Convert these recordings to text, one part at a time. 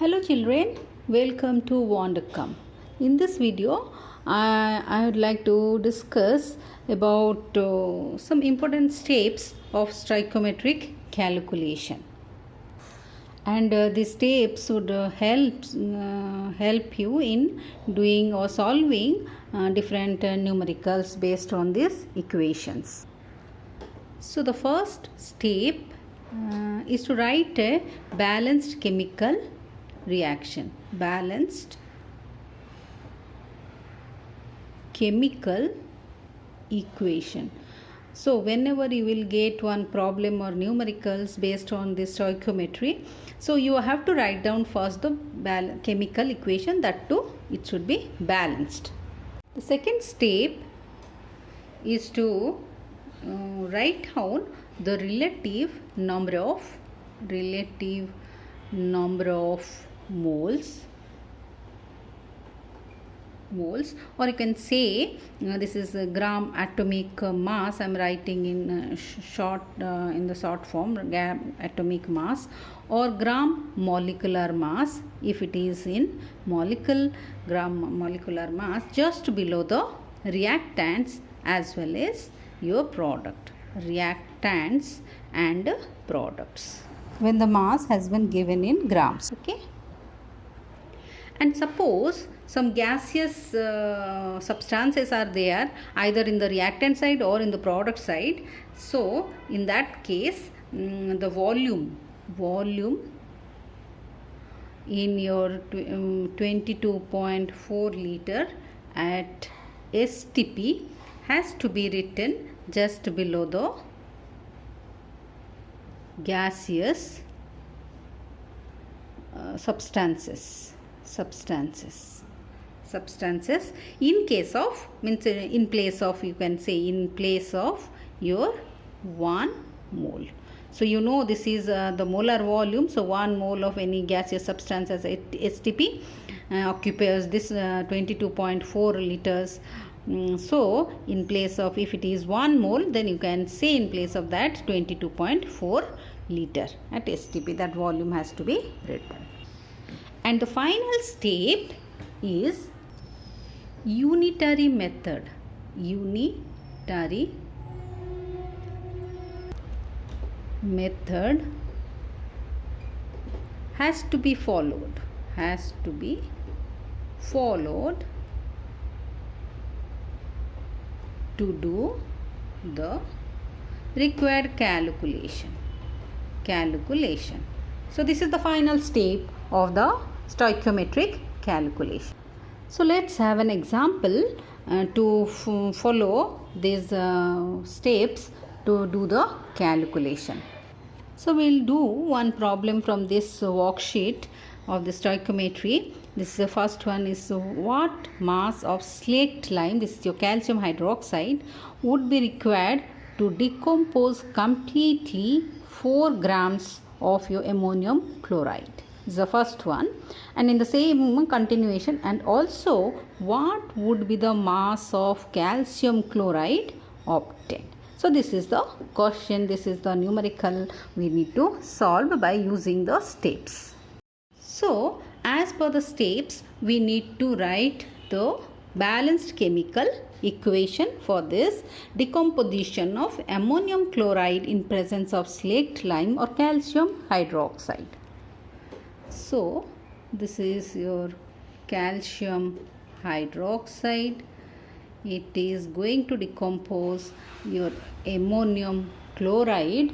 Hello children, welcome to Wondercome. In this video, I would like to discuss about some important steps of stoichiometric calculation. And these steps would help you in doing or solving different numericals based on these equations. So the first step is to write a balanced chemical reaction. Balanced chemical equation. So whenever you will get one problem or numericals based on this stoichiometry, so you have to write down first the chemical equation, that too it should be balanced. The second step is to write down the relative number of moles, or you can say this is a gram atomic mass. I am writing in in the short form, gram atomic mass, or gram molecular mass if it is in gram molecular mass, just below the reactants as well as your product, reactants and products, when the mass has been given in grams. Okay. And suppose some gaseous substances are there either in the reactant side or in the product side. So in that case, the volume in your 22.4 liter at STP has to be written just below the gaseous substances. In case of, means in place of, you can say in place of your 1 mole. So you know this is the molar volume. So 1 mole of any gaseous substance as STP occupies this 22.4 liters. So in place of, if it is 1 mole, then you can say in place of that 22.4 liter at STP. That volume has to be written. And the final step is unitary method. Unitary method has to be followed. To do the required calculation. So this is the final step of the stoichiometric calculation. So let's have an example to follow these steps to do the calculation. So we'll do one problem from this worksheet of the stoichiometry. This is the first one, is what mass of slaked lime, this is your calcium hydroxide, would be required to decompose completely 4 grams of your ammonium chloride. This is the first one. And in the same continuation, and also what would be the mass of calcium chloride obtained. So this is the question, this is the numerical we need to solve by using the steps. So as per the steps, we need to write the balanced chemical equation for this decomposition of ammonium chloride in presence of slaked lime or calcium hydroxide. So this is your calcium hydroxide. It is going to decompose your ammonium chloride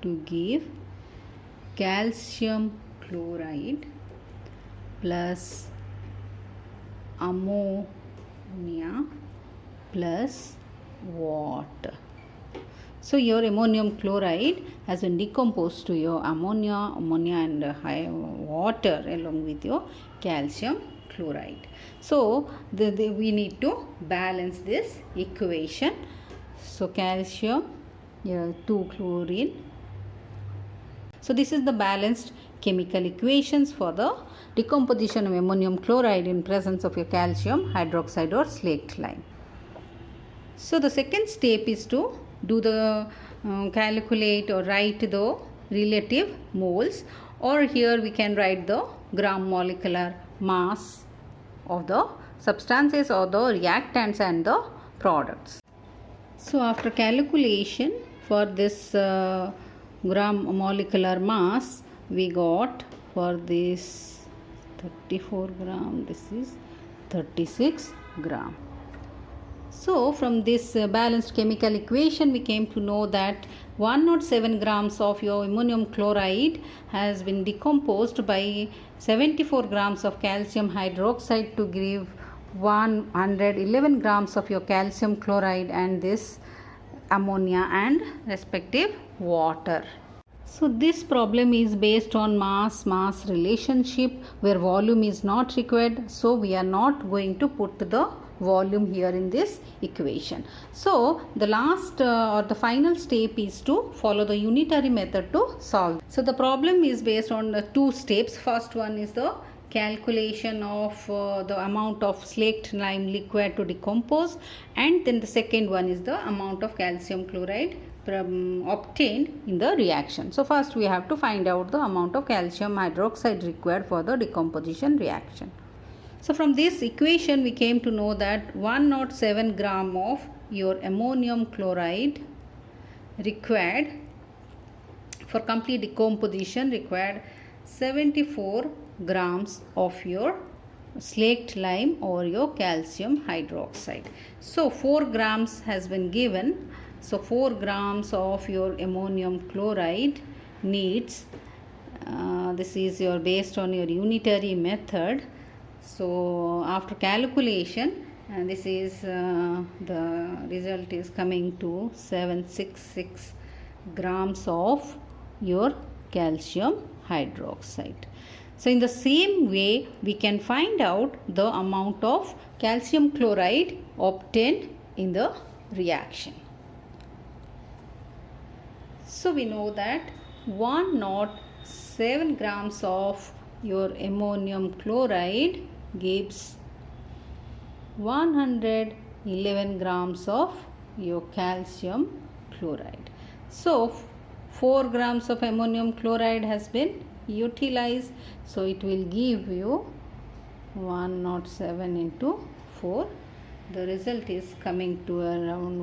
to give calcium chloride plus ammonia plus water. So your ammonium chloride has been decomposed to your ammonia and water along with your calcium chloride. So we need to balance this equation. So calcium, 2 chlorine. So this is the balanced chemical equations for the decomposition of ammonium chloride in presence of your calcium hydroxide or slaked lime. So the second step is to do the calculate or write the relative moles, or here we can write the gram molecular mass of the substances or the reactants and the products. So after calculation for this gram molecular mass, we got for this 34 gram, this is 36 gram. So from this balanced chemical equation, we came to know that 107 grams of your ammonium chloride has been decomposed by 74 grams of calcium hydroxide to give 111 grams of your calcium chloride and this ammonia and respective water. So this problem is based on mass relationship where volume is not required. So we are not going to put the volume here in this equation. So the last or the final step is to follow the unitary method to solve. So the problem is based on the two steps. First one is the calculation of the amount of slaked lime liquid to decompose, and then the second one is the amount of calcium chloride obtained in the reaction. So first we have to find out the amount of calcium hydroxide required for the decomposition reaction. So from this equation we came to know that 107 gram of your ammonium chloride required for complete decomposition required 74 grams of your slaked lime or your calcium hydroxide. So 4 grams has been given. So 4 grams of your ammonium chloride needs, this is your based on your unitary method. So after calculation, and this is the result is coming to 766 grams of your calcium hydroxide. So in the same way, we can find out the amount of calcium chloride obtained in the reaction. So we know that 107 grams of your ammonium chloride gives 111 grams of your calcium chloride. So 4 grams of ammonium chloride has been utilized. So it will give you 107 into 4. The result is coming to around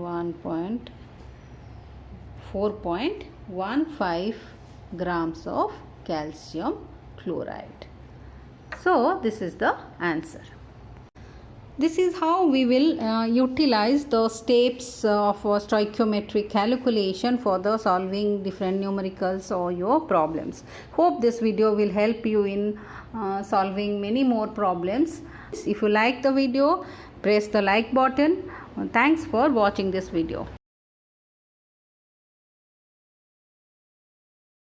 4.15 grams of calcium chloride. So this is the answer. This is how we will utilize the steps of stoichiometric calculation for the solving different numericals or your problems. Hope this video will help you in solving many more problems. If you like the video, press the like button. Thanks for watching this video.